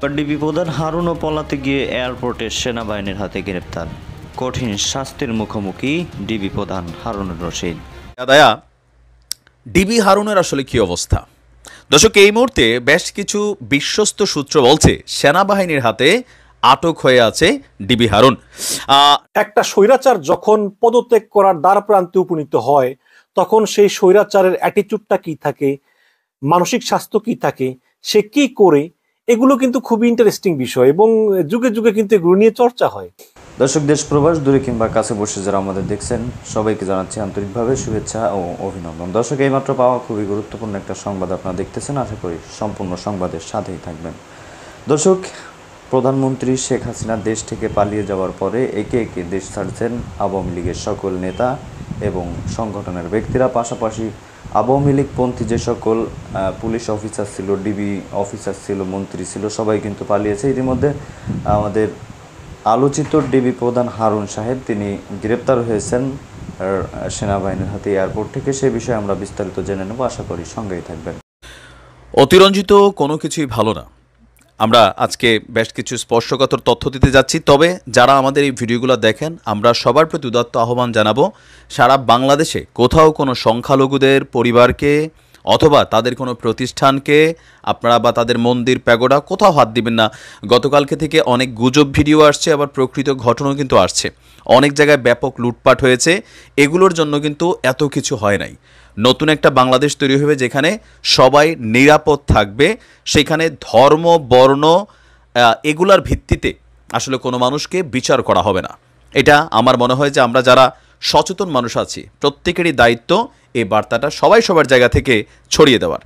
DB প্রধান হারুনও পলাতে গিয়ে এয়ারপোর্টে সেনাবাহিনীর হাতে গ্রেপ্তার। কঠিন শাস্তির মুখোমুখি ডিবি প্রধান হারুনুর রশিদ। দাদা, ডিবি হারুনের আসলে কি অবস্থা? দর্শক, এই মুহূর্তে বেশ কিছু বিশ্বস্ত সূত্র বলছে সেনাবাহিনীর হাতে আটক হয়ে আছে ডিবি হারুন। একটা স্বৈরাচার যখন পদত্যাগ করার দ্বার প্রান্তে উপনীত হয়, তখন সেই স্বৈরাচারের অ্যাটিটিউডটা কি থাকে, মানসিক স্বাস্থ্য কি থাকে, সে কি করে, এগুলো কিন্তু খুবই ইন্টারেস্টিং বিষয় এবং যুগে যুগে কিন্তু এগুলো নিয়ে চর্চা হয়। দর্শক, দেশ প্রবাস দূরে কিংবা কাছে বসে যারা আমাদের দেখছেন সবাইকে জানাচ্ছি আন্তরিকভাবে শুভেচ্ছা ও অভিনন্দন। দর্শক, এইমাত্র পাওয়া খুবই গুরুত্বপূর্ণ একটা সংবাদ আপনারা দেখতেছেন, আশা করি সম্পূর্ণ সংবাদের সাথেই থাকবেন। দর্শক, প্রধানমন্ত্রী শেখ হাসিনা দেশ থেকে পালিয়ে যাওয়ার পরে একে একে দেশ ছাড়ছেন আওয়ামী লীগের সকল নেতা এবং সংগঠনের ব্যক্তিরা, পাশাপাশি আওয়ামী লীগপন্থী যে সকল পুলিশ অফিসার ছিল, ডিবি অফিসার ছিল, মন্ত্রী ছিল, সবাই কিন্তু পালিয়েছে। ইতিমধ্যে আমাদের আলোচিত ডিবি প্রধান হারুন সাহেব তিনি গ্রেপ্তার হয়েছেন সেনাবাহিনীর হাতে এয়ারপোর্ট থেকে। সে বিষয়ে আমরা বিস্তারিত জেনে নেব, আশা করি সঙ্গেই থাকবেন। অতিরঞ্জিত কোনো কিছুই ভালো না। আমরা আজকে বেশ কিছু স্পর্শকাতর তথ্য দিতে যাচ্ছি, তবে যারা আমাদের এই ভিডিওগুলো দেখেন আমরা সবার প্রতি উদাত্ত আহ্বান জানাবো, সারা বাংলাদেশে কোথাও কোনো সংখ্যালঘুদের পরিবারকে অথবা তাদের কোনো প্রতিষ্ঠানকে আপনারা বা তাদের মন্দির প্যাগোডা কোথাও হাত দিবেন না। গতকালকে থেকে অনেক গুজব ভিডিও আসছে, আবার প্রকৃত ঘটনাও কিন্তু আসছে। অনেক জায়গায় ব্যাপক লুটপাট হয়েছে, এগুলোর জন্য কিন্তু এত কিছু হয় নাই। নতুন একটা বাংলাদেশ তৈরি হবে যেখানে সবাই নিরাপদ থাকবে, সেখানে ধর্ম, বর্ণ এগুলার ভিত্তিতে আসলে কোনো মানুষকে বিচার করা হবে না। এটা আমার মনে হয় যে আমরা যারা সচেতন মানুষ আছি প্রত্যেকেরই দায়িত্ব এই বার্তাটা সবাই সবার জায়গা থেকে ছড়িয়ে দেওয়ার।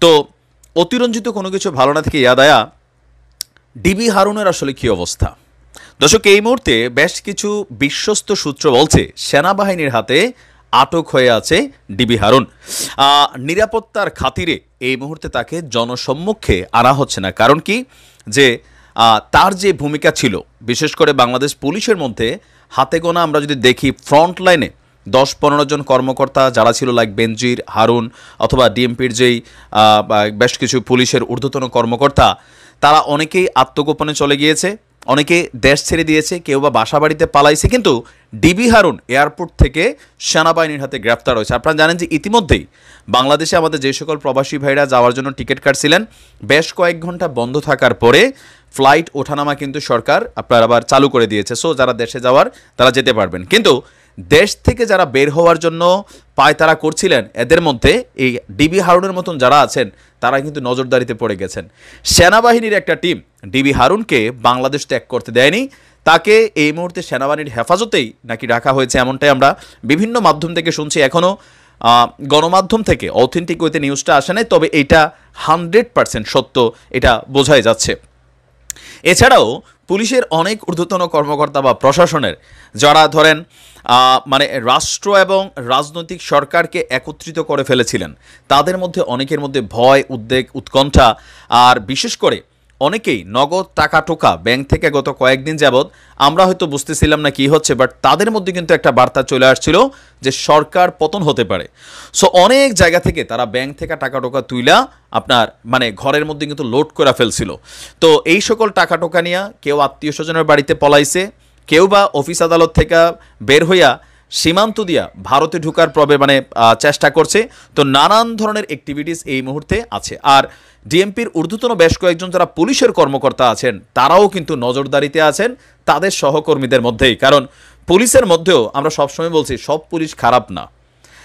তো অতিরঞ্জিত কোনো কিছু ভালো না থেকে ইয়াদায়া, ডিবি হারুনের আসলে কি অবস্থা? দর্শক, এই মুহূর্তে বেশ কিছু বিশ্বস্ত সূত্র বলছে সেনাবাহিনীর হাতে আটক হয়ে আছে ডিবি হারুন। নিরাপত্তার খাতিরে এই মুহূর্তে তাকে জনসম্মুখে আনা হচ্ছে না। কারণ কি, যে তার যে ভূমিকা ছিল বিশেষ করে বাংলাদেশ পুলিশের মধ্যে হাতে গোনা আমরা যদি দেখি, ফ্রন্ট লাইনে 10-15 জন কর্মকর্তা যারা ছিল, লাইক বেনজির, হারুন অথবা ডিএমপির যেই বেশ কিছু পুলিশের ঊর্ধ্বতন কর্মকর্তা, তারা অনেকেই আত্মগোপনে চলে গিয়েছে, অনেকে দেশ ছেড়ে দিয়েছে, কেউ বা বাসা বাড়িতে পালাইছে। কিন্তু ডিবি হারুন এয়ারপোর্ট থেকে সেনাবাহিনীর হাতে গ্রেফতার হয়েছে। আপনারা জানেন যে ইতিমধ্যেই বাংলাদেশে আমাদের যে সকল প্রবাসী ভাইরা যাওয়ার জন্য টিকিট কাটছিলেন, বেশ কয়েক ঘন্টা বন্ধ থাকার পরে ফ্লাইট ওঠানামা কিন্তু সরকার আপনার আবার চালু করে দিয়েছে। সো যারা দেশে যাওয়ার তারা যেতে পারবেন। কিন্তু দেশ থেকে যারা বের হওয়ার জন্য পায়তারা করছিলেন, এদের মধ্যে এই ডিবি হারুনের মতন যারা আছেন তারা কিন্তু নজরদারিতে পড়ে গেছেন। সেনাবাহিনীর একটা টিম ডিবি হারুনকে বাংলাদেশ ত্যাগ করতে দেয়নি, তাকে এই মুহূর্তে সেনাবাহিনীর হেফাজতেই নাকি রাখা হয়েছে, এমনটাই আমরা বিভিন্ন মাধ্যম থেকে শুনছি। এখনও গণমাধ্যম থেকে অথেন্টিক ওয়েতে নিউজটা আসে নাই, তবে এটা 100% সত্য, এটা বোঝাই যাচ্ছে। এছাড়াও পুলিশের অনেক ঊর্ধ্বতন কর্মকর্তা বা প্রশাসনের যারা ধরেন মানে রাষ্ট্র এবং রাজনৈতিক সরকারকে একত্রিত করে ফেলেছিলেন, তাদের মধ্যে অনেকের মধ্যে ভয়, উদ্বেগ, উৎকণ্ঠা, আর বিশেষ করে অনেকেই নগদ টাকা টোকা ব্যাংক থেকে গত কয়েকদিন যাবৎ আমরা হয়তো বুঝতেছিলাম না কি হচ্ছে, বাট তাদের মধ্যে কিন্তু একটা বার্তা চলে আসছিল যে সরকার পতন হতে পারে। সো অনেক জায়গা থেকে তারা ব্যাংক থেকে টাকা টোকা তুইলা আপনার মানে ঘরের মধ্যে কিন্তু লোড করে ফেলছিল। তো এই সকল টাকা টোকা নিয়ে কেউ আত্মীয় স্বজনের বাড়িতে পলাইছে, কেউ বা অফিস আদালত থেকে বের হইয়া সীমান্ত দিয়া ভারতে ঢুকার চেষ্টা করছে। তো নানান ধরনের অ্যাক্টিভিটিস এই মুহূর্তে আছে। আর ডিএমপির ঊর্ধ্বতন বেশ কয়েকজন যারা পুলিশের কর্মকর্তা আছেন তারাও কিন্তু নজরদারিতে আছেন তাদের সহকর্মীদের মধ্যেই। কারণ পুলিশের মধ্যেও আমরা সবসময় বলছি সব পুলিশ খারাপ না।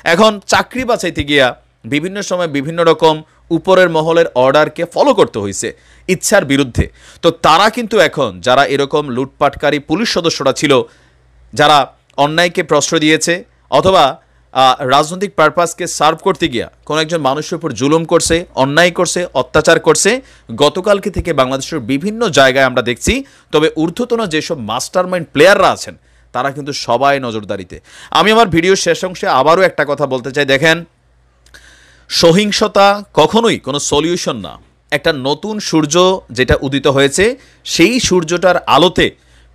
এখন চাকরি বাঁচাইতে গিয়া বিভিন্ন সময় বিভিন্ন রকম উপরের মহলের অর্ডারকে ফলো করতে হয়েছে ইচ্ছার বিরুদ্ধে। তো তারা কিন্তু এখন যারা এরকম লুটপাটকারী পুলিশ সদস্যরা ছিল, যারা অন্যায়কে প্রশ্রয় দিয়েছে অথবা রাজনৈতিক পারপাসকে সার্ভ করতে গিয়া কোনো একজন মানুষের উপর জুলুম করছে, অন্যায় করছে, অত্যাচার করছে, গতকালকে থেকে বাংলাদেশের বিভিন্ন জায়গায় আমরা দেখছি। তবে ঊর্ধ্বতন যেসব মাস্টারমাইন্ড প্লেয়াররা আছেন তারা কিন্তু সবাই নজরদারিতে। আমি আমার ভিডিওর শেষ অংশে আবারও একটা কথা বলতে চাই, দেখেন সহিংসতা কখনোই কোনো সলিউশন না। একটা নতুন সূর্য যেটা উদিত হয়েছে, সেই সূর্যটার আলোতে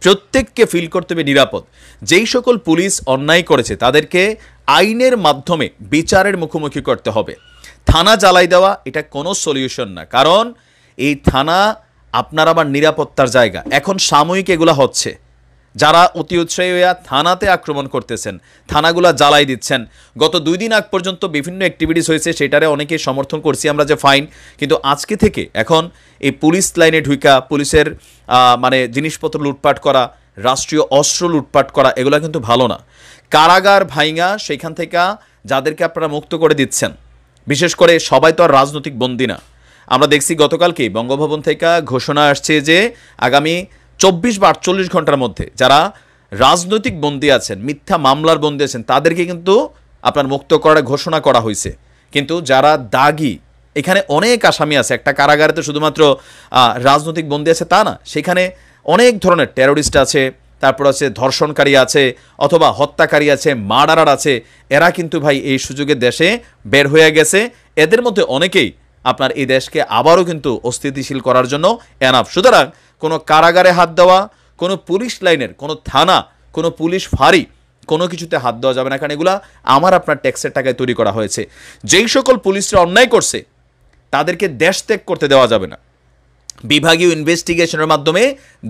প্রত্যেককে ফিল করতে হবে নিরাপদ। যেই সকল পুলিশ অন্যায় করেছে তাদেরকে আইনের মাধ্যমে বিচারের মুখোমুখি করতে হবে। থানা জ্বালাই দেওয়া এটা কোনো সলিউশন না, কারণ এই থানা আপনার আবার নিরাপত্তার জায়গা। এখন সাময়িক এগুলা হচ্ছে, যারা অতি উৎসাহী হইয়া থানাতে আক্রমণ করতেছেন, থানাগুলা জ্বালাই দিচ্ছেন। গত 2 দিন আগ পর্যন্ত বিভিন্ন অ্যাক্টিভিটিস হয়েছে, সেটারে অনেকেই সমর্থন করছি আমরা যে ফাইন, কিন্তু আজকে থেকে এখন এই পুলিশ লাইনে ঢুইকা পুলিশের মানে জিনিসপত্র লুটপাট করা, রাষ্ট্রীয় অস্ত্র লুটপাট করা, এগুলো কিন্তু ভালো না। কারাগার ভাইঙা সেখান থেকে যাদেরকে আপনারা মুক্ত করে দিচ্ছেন, বিশেষ করে সবাই তো আর রাজনৈতিক বন্দী না। আমরা দেখছি গতকালকে বঙ্গভবন থেকে ঘোষণা আসছে যে আগামী 24 বা 48 ঘন্টার মধ্যে যারা রাজনৈতিক বন্দী আছেন, মিথ্যা মামলার বন্দী আছেন, তাদেরকে কিন্তু আপনার মুক্ত করার ঘোষণা করা হয়েছে। কিন্তু যারা দাগি, এখানে অনেক আসামি আছে। একটা কারাগারে তো শুধুমাত্র রাজনৈতিক বন্দী আছে তা না, সেখানে অনেক ধরনের টেরোরিস্ট আছে, তারপর আছে ধর্ষণকারী আছে, অথবা হত্যাকারী আছে, মার্ডারার আছে। এরা কিন্তু ভাই এই সুযোগে দেশে বের হয়ে গেছে। এদের মধ্যে অনেকেই আপনার এই দেশকে আবারও কিন্তু অস্থিতিশীল করার জন্য এনাফ। সুতরাং কোনো কারাগারে হাত দেওয়া, কোনো পুলিশ লাইনের, কোনো থানা, কোনো পুলিশ ফাঁড়ি, কোনো কিছুতে হাত দেওয়া যাবে না, কারণ এগুলা আমার আপনার ট্যাক্সের টাকায় তৈরি করা হয়েছে। যেই সকল পুলিশরা অন্যায় করছে তাদেরকে দেশ ত্যাগ করতে দেওয়া যাবে না। বিভাগীয় ইনভেস্টিগেশনের মাধ্যমে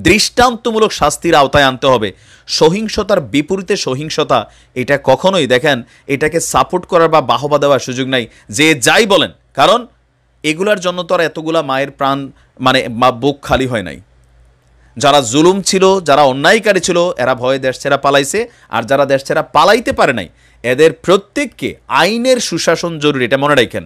দৃষ্টান্তমূলক শাস্তির আওতায় আনতে হবে। সহিংসতার বিপরীতে সহিংসতা, এটা কখনোই দেখেন এটাকে সাপোর্ট করার বা বাহবা দেওয়ার সুযোগ নাই, যে যাই বলেন। কারণ এগুলার জন্য তো আর এতগুলা মায়ের প্রাণ মানে বুক খালি হয় নাই। যারা জুলুম ছিল, যারা অন্যায়কারী ছিল, এরা ভয়ে দেশ ছেড়া পালাইছে। আর যারা দেশ ছেড়া পালাইতে পারে নাই, এদের প্রত্যেককে আইনের সুশাসন জরুরি, এটা মনে রাখেন।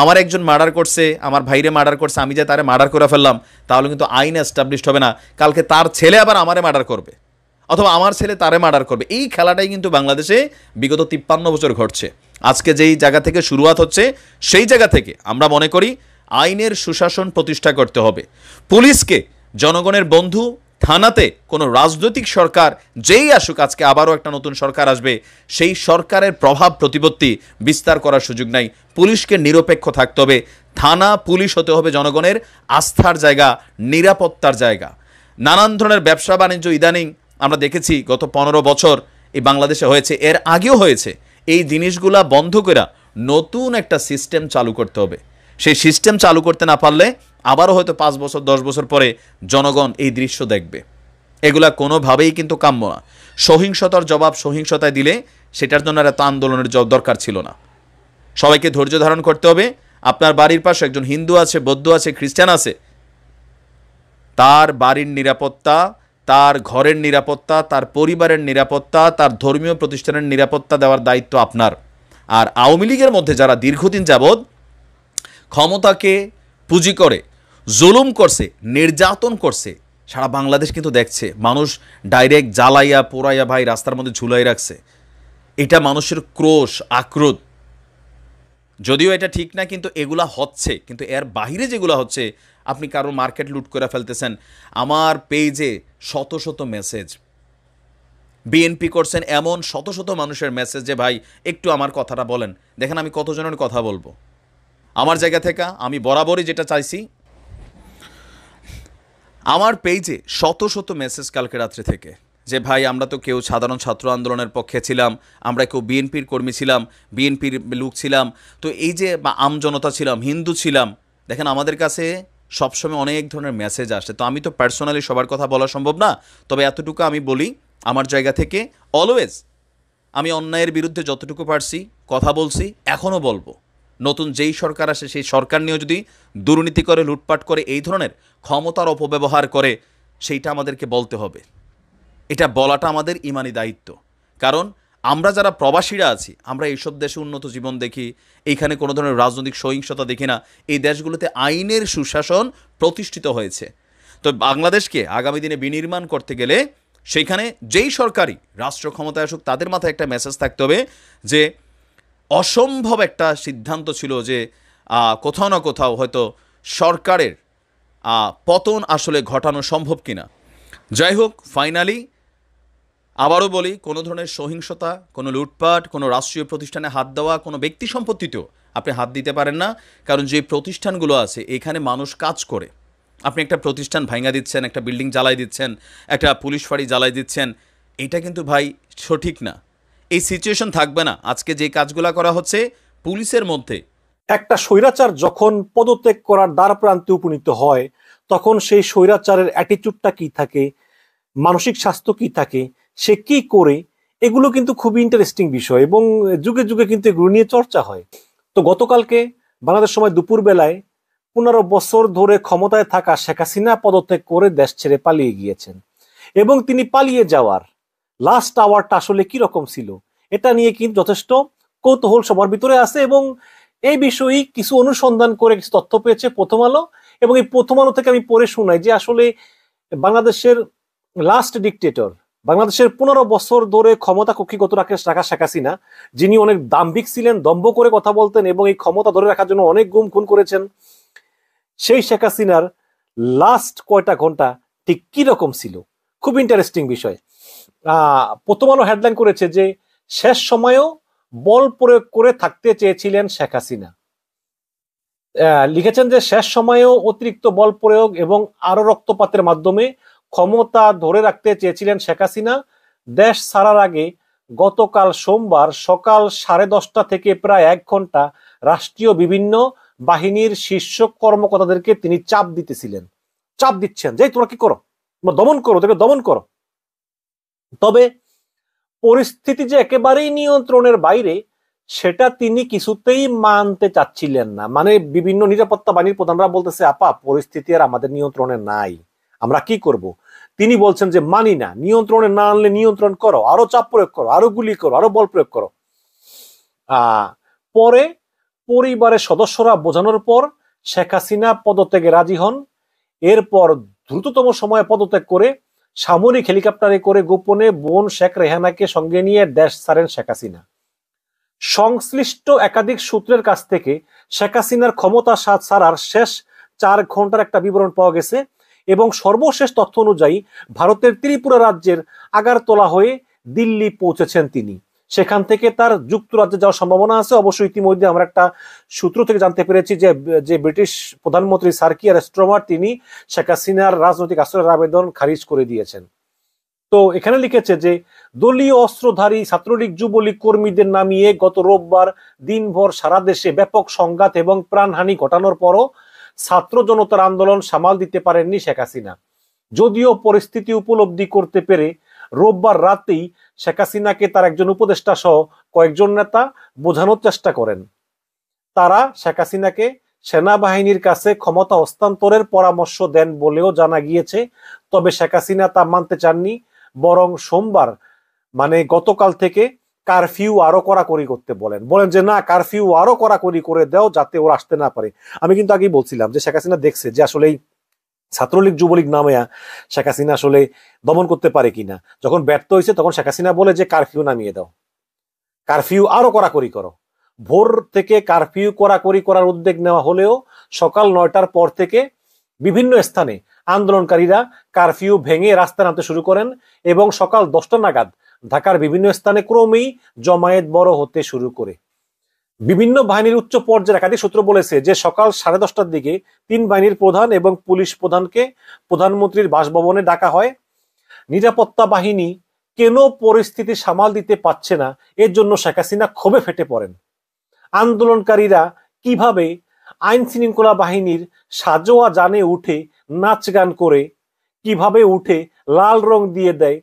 আমার একজন মার্ডার করছে, আমার ভাইরে মার্ডার করছে, আমি যে তারে মার্ডার করে ফেললাম, তাহলে কিন্তু আইন এস্টাবলিশড হবে না। কালকে তার ছেলে আবার আমারে মার্ডার করবে, অথবা আমার ছেলে তারে মার্ডার করবে। এই খেলাটাই কিন্তু বাংলাদেশে বিগত 53 বছর ঘটছে। আজকে যেই জায়গা থেকে শুরুয়াত হচ্ছে, সেই জায়গা থেকে আমরা মনে করি আইনের সুশাসন প্রতিষ্ঠা করতে হবে। পুলিশকে জনগণের বন্ধু, থানাতে কোনো রাজনৈতিক সরকার যেই আসুক, আজকে আবারও একটা নতুন সরকার আসবে, সেই সরকারের প্রভাব প্রতিপত্তি বিস্তার করার সুযোগ নাই। পুলিশকে নিরপেক্ষ থাকতে হবে। থানা পুলিশ হতে হবে জনগণের আস্থার জায়গা, নিরাপত্তার জায়গা। নানান ধরনের ব্যবসা বাণিজ্য ইদানিং আমরা দেখেছি গত 15 বছর এই বাংলাদেশে হয়েছে, এর আগেও হয়েছে। এই জিনিসগুলা বন্ধ করে নতুন একটা সিস্টেম চালু করতে হবে। সেই সিস্টেম চালু করতে না পারলে আবারও হয়তো 5 বছর 10 বছর পরে জনগণ এই দৃশ্য দেখবে। এগুলা কোনোভাবেই কিন্তু কাম্য না। সহিংসতার জবাব সহিংসতায় দিলে সেটার জন্য এত আন্দোলনের দরকার ছিল না। সবাইকে ধৈর্য ধারণ করতে হবে। আপনার বাড়ির পাশে একজন হিন্দু আছে, বৌদ্ধ আছে, খ্রিস্টান আছে, তার বাড়ির নিরাপত্তা, তার ঘরের নিরাপত্তা, তার পরিবারের নিরাপত্তা, তার ধর্মীয় প্রতিষ্ঠানের নিরাপত্তা দেওয়ার দায়িত্ব আপনার। আর আওয়ামী লীগের মধ্যে যারা দীর্ঘদিন যাবৎ ক্ষমতাকে পুঁজি করে জুলুম করছে, নির্যাতন করছে, সারা বাংলাদেশ কিন্তু দেখছে। মানুষ ডাইরেক্ট জ্বালাইয়া পোড়াইয়া ভাই রাস্তার মধ্যে ঝুলাই রাখছে। এটা মানুষের ক্রোশ, আক্রোধ। যদিও এটা ঠিক না, কিন্তু এগুলা হচ্ছে। কিন্তু এর বাহিরে যেগুলো হচ্ছে, আপনি কারো মার্কেট লুট করে ফেলতেছেন। আমার পেজে শত শত মেসেজ, বিএনপি করছেন এমন শত শত মানুষের মেসেজ যে ভাই একটু আমার কথাটা বলেন। দেখেন আমি কতজনের কথা বলবো। আমার জায়গা থেকে আমি বরাবরই যেটা চাইছি, আমার পেজে শত শত মেসেজ কালকে রাত্রে থেকে যে ভাই আমরা তো কেউ সাধারণ ছাত্র আন্দোলনের পক্ষে ছিলাম, আমরা কেউ বিএনপির কর্মী ছিলাম, বিএনপির লোক ছিলাম, তো এই যে বা আমজনতা ছিলাম, হিন্দু ছিলাম। দেখেন আমাদের কাছে সবসময় অনেক ধরনের মেসেজ আসে। তো আমি তো পার্সোনালি সবার কথা বলা সম্ভব না, তবে এতটুকু আমি বলি আমার জায়গা থেকে। অলওয়েজ আমি অন্যায়ের বিরুদ্ধে যতটুকু পারছি কথা বলছি, এখনও বলবো। নতুন যেই সরকার আসে সেই সরকার নিয়েও যদি দুর্নীতি করে, লুটপাট করে, এই ধরনের ক্ষমতার অপব্যবহার করে, সেইটা আমাদেরকে বলতে হবে। এটা বলাটা আমাদের ইমানি দায়িত্ব। কারণ আমরা যারা প্রবাসীরা আছি, আমরা এইসব দেশে উন্নত জীবন দেখি, এইখানে কোনো ধরনের রাজনৈতিক সহিংসতা দেখি না। এই দেশগুলোতে আইনের সুশাসন প্রতিষ্ঠিত হয়েছে। তো বাংলাদেশকে আগামী দিনে বিনির্মাণ করতে গেলে সেইখানে যেই সরকারি রাষ্ট্র ক্ষমতায় আসুক, তাদের মাথায় একটা মেসেজ থাকতে হবে যে অসম্ভব একটা সিদ্ধান্ত ছিল যে কোথাও না কোথাও হয়তো সরকারের পতন আসলে ঘটানো সম্ভব কিনা। যাই হোক, ফাইনালি আবারও বলি, কোনো ধরনের সহিংসতা, কোনো লুটপাট, কোনো রাষ্ট্রীয় প্রতিষ্ঠানে হাত দেওয়া, কোনো ব্যক্তি সম্পত্তিতেও আপনি হাত দিতে পারেন না। কারণ যে প্রতিষ্ঠানগুলো আছে এখানে মানুষ কাজ করে। আপনি একটা প্রতিষ্ঠান ভাঙা দিচ্ছেন, একটা বিল্ডিং জ্বালাই দিচ্ছেন, একটা পুলিশ ফাঁড়ি জ্বালাই দিচ্ছেন, এটা কিন্তু ভাই সঠিক না। এই সিচুয়েশন থাকবে না। আজকে যে কাজগুলো করা হচ্ছে পুলিশের মধ্যে, একটা স্বৈরাচার যখন পদত্যাগ করার দ্বার প্রান্তে উপনীত হয়, তখন সেই স্বৈরাচারের অ্যাটিটিউডটা কি থাকে, মানসিক স্বাস্থ্য কি থাকে, সে কি করে, এগুলো কিন্তু খুবই ইন্টারেস্টিং বিষয় এবং যুগে যুগে কিন্তু এগুলো নিয়ে চর্চা হয়। তো গতকালকে বাংলাদেশ সময় দুপুর বেলায় 15 বছর ধরে ক্ষমতায় থাকা শেখ হাসিনা পদত্যাগ করে দেশ ছেড়ে পালিয়ে গিয়েছেন এবং তিনি পালিয়ে যাওয়ার লাস্ট আওয়ারটা আসলে কি রকম ছিল এটা নিয়ে কিন্তু যথেষ্ট কৌতূহল সবার ভিতরে আছে এবং এই বিষয়ে কিছু অনুসন্ধান করে কিছু তথ্য পেয়েছে প্রথম আলো। এবং এই প্রথম আলো থেকে আমি পড়ে শোনাই যে আসলে বাংলাদেশের লাস্ট ডিকটেটর, বাংলাদেশের 15 বছর ধরে ক্ষমতা কক্ষিগত রাখা শেখ হাসিনা, যিনি অনেক দাম্ভিক ছিলেন, দম্ভ করে কথা বলতেন এবং এই ক্ষমতা ধরে রাখার জন্য অনেক গুম খুন করেছেন, সেই শেখ হাসিনার লাস্ট কয়টা ঘন্টা ঠিক কি রকম ছিল, খুব ইন্টারেস্টিং বিষয়। প্রথম আলো হেডলাইন করেছে যে শেষ সময়েও বল প্রয়োগ করে থাকতে চেয়েছিলেন শেখ হাসিনা। লিখেছেন যে শেষ সময়েও অতিরিক্ত বল প্রয়োগ এবং আরো রক্তপাতের মাধ্যমে ক্ষমতা ধরে রাখতে চেয়েছিলেন শেখ হাসিনা। দেশ ছাড়ার আগে গতকাল সোমবার সকাল 10:30 থেকে প্রায় 1 ঘন্টা রাষ্ট্রীয় বিভিন্ন বাহিনীর শীর্ষ কর্মকর্তাদেরকে তিনি চাপ দিচ্ছেন যে তোমরা কি করো, তোমরা দমন করো, তোকে দমন করো। তবে পরিস্থিতি যে একেবারেই নিয়ন্ত্রণের বাইরে সেটা তিনি কিছুতেই মানতে চাচ্ছিলেন না। মানে বিভিন্ন নিরাপত্তা বাহিনীর প্রধানরা বলতেছে আপা পরিস্থিতি আর আমাদের নিয়ন্ত্রণে নাই, আমরা কি করব। তিনি বলছেন যে মানি না, নিয়ন্ত্রণে না আনলে নিয়ন্ত্রণ করো, আরো চাপ প্রয়োগ করো, আরো গুলি করো, আরো বল প্রয়োগ করো। পরে পরিবারের সদস্যরা বোঝানোর পর শেখ হাসিনা পদত্যাগে রাজি হন। এরপর দ্রুততম সময়ে পদত্যাগ করে সামরিক হেলিকপ্টারে করে গোপনে বোন শেখ রেহানাকে সঙ্গে নিয়ে দেশ ছাড়েন শেখ হাসিনা। সংশ্লিষ্ট একাধিক সূত্রের কাছ থেকে শেখ হাসিনার ক্ষমতা ছাড়ার শেষ 4 ঘন্টার একটা বিবরণ পাওয়া গেছে এবং সর্বশেষ তথ্য অনুযায়ী ভারতের ত্রিপুরা রাজ্যের আগারতলা হয়ে দিল্লি পৌঁছেছেন তিনি। সেখান থেকে তার যুক্তরাজ্যে যাওয়ার সম্ভাবনা আছে। অবশ্যই ইতিমধ্যে আমরা একটা সূত্র থেকে জানতে পেরেছি যে ব্রিটিশ প্রধানমন্ত্রী স্যার কিয়ার স্টারমার তিনি শেখ হাসিনার রাজনৈতিক আশ্রয়ের আবেদন খারিজ করে দিয়েছেন। তো এখানে লিখেছে যে দলীয় অস্ত্রধারী ছাত্রলীগ যুবলীগ কর্মীদের নামিয়ে গত রোববার দিনভর সারা দেশে ব্যাপক সংঘাত এবং প্রাণহানি ঘটানোর পরও ছাত্র জনতার আন্দোলন সামাল দিতে পারেননি শেখ হাসিনা। যদিও পরিস্থিতি উপলব্ধি করতে পেরে রোববার রাতেই শেখ হাসিনাকে তার একজন উপদেষ্টা সহ কয়েকজন নেতা বোঝানোর চেষ্টা করেন। তারা শেখ হাসিনাকে সেনাবাহিনীর কাছে ক্ষমতা হস্তান্তরের পরামর্শ দেন বলেও জানা গিয়েছে। তবে শেখ হাসিনা তা মানতে চাননি, বরং সোমবার মানে গতকাল থেকে কারফিউ আরো কড়াকড়ি করতে বলেন যে না কারফিউ আরো কড়াকড়ি করে দাও যাতে ওরা আসতে না পারে। আমি কিন্তু আগেই বলছিলাম যে শেখ হাসিনা দেখছে যে আসলে ছাত্রলীগ যুবলীগ নামেয়া শেখ হাসিনা আসলে দমন করতে পারে কিনা। যখন ব্যর্থ হয়েছে তখন শেখ হাসিনা বলে যে কারফিউ নামিয়ে দাও, কারফিউ আরো কড়াকড়ি করো। ভোর থেকে কারফিউ কড়াকড়ি করার উদ্যোগ নেওয়া হলেও সকাল 9টার পর থেকে বিভিন্ন স্থানে আন্দোলনকারীরা কারফিউ ভেঙে রাস্তায় নামতে শুরু করেন এবং সকাল 10টা নাগাদ ঢাকার বিভিন্ন স্থানে ক্রমেই জমায়েত বড় হতে শুরু করে। বিভিন্ন বাহিনীর উচ্চ পর্যায়ের একাধিক সূত্র বলেছে যে সকাল 10:30টার দিকে 3 বাহিনীর প্রধান এবং পুলিশ প্রধানকে প্রধানমন্ত্রীর বাসভবনে ডাকা হয়। নিরাপত্তা বাহিনী কেন পরিস্থিতি সামাল দিতে পারছে না এর জন্য শেখ হাসিনা ক্ষোভে ফেটে পড়েন। আন্দোলনকারীরা কিভাবে আইন শৃঙ্খলা বাহিনীর সাজোয়া জানে উঠে নাচ গান করে, কিভাবে উঠে লাল রং দিয়ে দেয়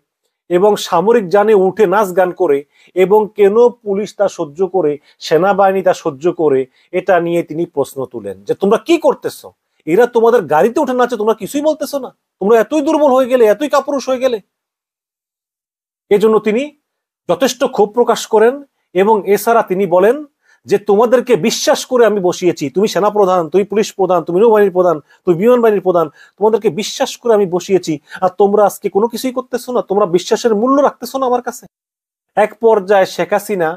এবং সামরিক জানে উঠে নাচ গান করে এবং কেন পুলিশ তা সহ্য করে, সেনাবাহিনী তা সহ্য করে, এটা নিয়ে তিনি প্রশ্ন তুলেন যে তোমরা কি করতেছো, এরা তোমাদের গাড়িতে উঠে নাচে, তোমরা কিছুই বলতেছো না, তোমরা এতই দুর্বল হয়ে গেলে, এতই কাপুরুষ হয়ে গেলে। এজন্য তিনি যথেষ্ট ক্ষোভ প্রকাশ করেন এবং এছাড়া তিনি বলেন যে তোমাদেরকে বিশ্বাস করে আমি বসিয়েছি, তুমি সেনাপ্রধান, তুমি পুলিশ প্রধান, তুমি নৌবাহিনীর প্রধান, তুমি বিমান বাহিনীর প্রধান, তোমাদেরকে বিশ্বাস করে আমি বসিয়েছি আর তোমরা আজকে কোনো কিছুই করতেছো না, তোমরা বিশ্বাসের মূল্য রাখতেছো না আমার কাছে। এক পর্যায়ে শেখ হাসিনা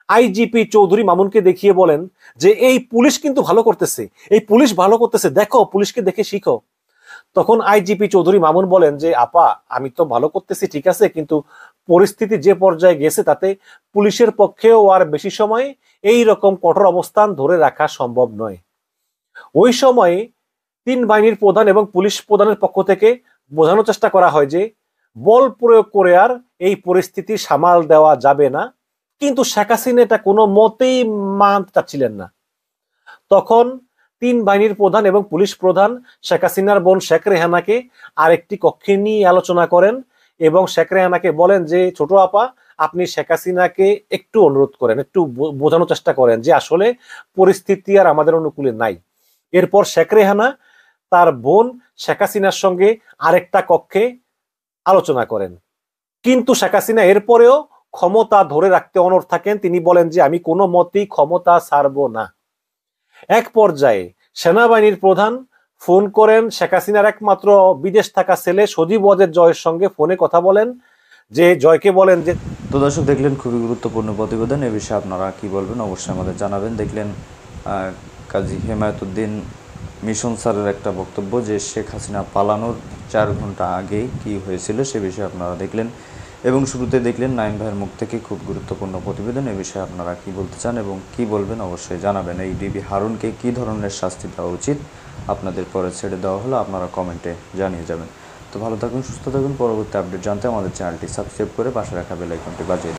আইজিপি চৌধুরী মামুনকে দেখিয়ে বলেন যে এই পুলিশ কিন্তু ভালো করতেছে, এই পুলিশ ভালো করতেছে, দেখো পুলিশকে দেখে শিখো। তখন আইজিপি চৌধুরী মামুন বলেন যে আপা আমি তো ভালো করতেছি ঠিক আছে, কিন্তু পরিস্থিতি যে পর্যায়ে গেছে তাতে পুলিশের পক্ষেও আর বেশি সময় এই রকম কঠোর অবস্থান ধরে রাখা সম্ভব নয়। ওই সময়ে 3 বাহিনীর প্রধান এবং পুলিশ প্রধানের পক্ষ থেকে বোঝানোর চেষ্টা করা হয় যে বল প্রয়োগ করে আর এই পরিস্থিতি সামাল দেওয়া যাবে না, কিন্তু শেখ হাসিনা এটা কোনো মতেই মানতে চাচ্ছিলেন না। তখন তিন বাহিনীর প্রধান এবং পুলিশ প্রধান শেখ হাসিনার বোন শেখ রেহানাকে আরেকটি কক্ষে নিয়ে আলোচনা করেন এবং শেখ রেহানাকে বলেন যে ছোট আপা, আপনি শেখ হাসিনাকে একটু অনুরোধ করেন, একটু বোঝানোর চেষ্টা করেন যে আসলে পরিস্থিতি আর আমাদের অনুকূলে নাই। এরপর শেখ রেহানা তার বোন শেখ হাসিনার সঙ্গে আরেকটা কক্ষে আলোচনা করেন, কিন্তু শেখ হাসিনা এরপরেও ক্ষমতা ধরে রাখতে অনড় থাকেন। তিনি বলেন যে আমি কোনো মতেই ক্ষমতা ছাড়ব না। এক পর্যায়ে সেনাবাহিনীর প্রধান ফোন করেন শেখ হাসিনার একমাত্র বিদেশ থাকা ছেলে সজীব ওয়াজেদ জয়ের সঙ্গে ফোনে কথা বলেন, যে জয়কে বলেন যে তো দর্শক দেখলেন খুবই গুরুত্বপূর্ণ প্রতিবেদন। এ বিষয়ে আপনারা কি বলবেন অবশ্যই আমাদের জানাবেন। দেখলেন কাজী হেমায়েতুদ্দিন মিশন স্যারের একটা বক্তব্য যে শেখ হাসিনা পালানোর 4 ঘন্টা আগেই কি হয়েছিল সে বিষয়ে আপনারা দেখলেন, এবং শুরুতে দেখলেন নাইম ভাইয়ের মুখ থেকে খুব গুরুত্বপূর্ণ প্রতিবেদন। এ বিষয়ে আপনারা কি বলতে চান এবং কি বলবেন অবশ্যই জানাবেন। এই ডিবি হারুনকে কি ধরনের শাস্তি দেওয়া উচিত আপনাদের পরে ছেড়ে দেওয়া হলো আপনারা কমেন্টে জানিয়ে যাবেন। তো ভালো থাকুন, সুস্থ থাকুন। পরবর্তী আপডেট জানতে আমাদের চ্যানেলটি সাবস্ক্রাইব করে পাশে রাখা বেল আইকনটি বাজিয়ে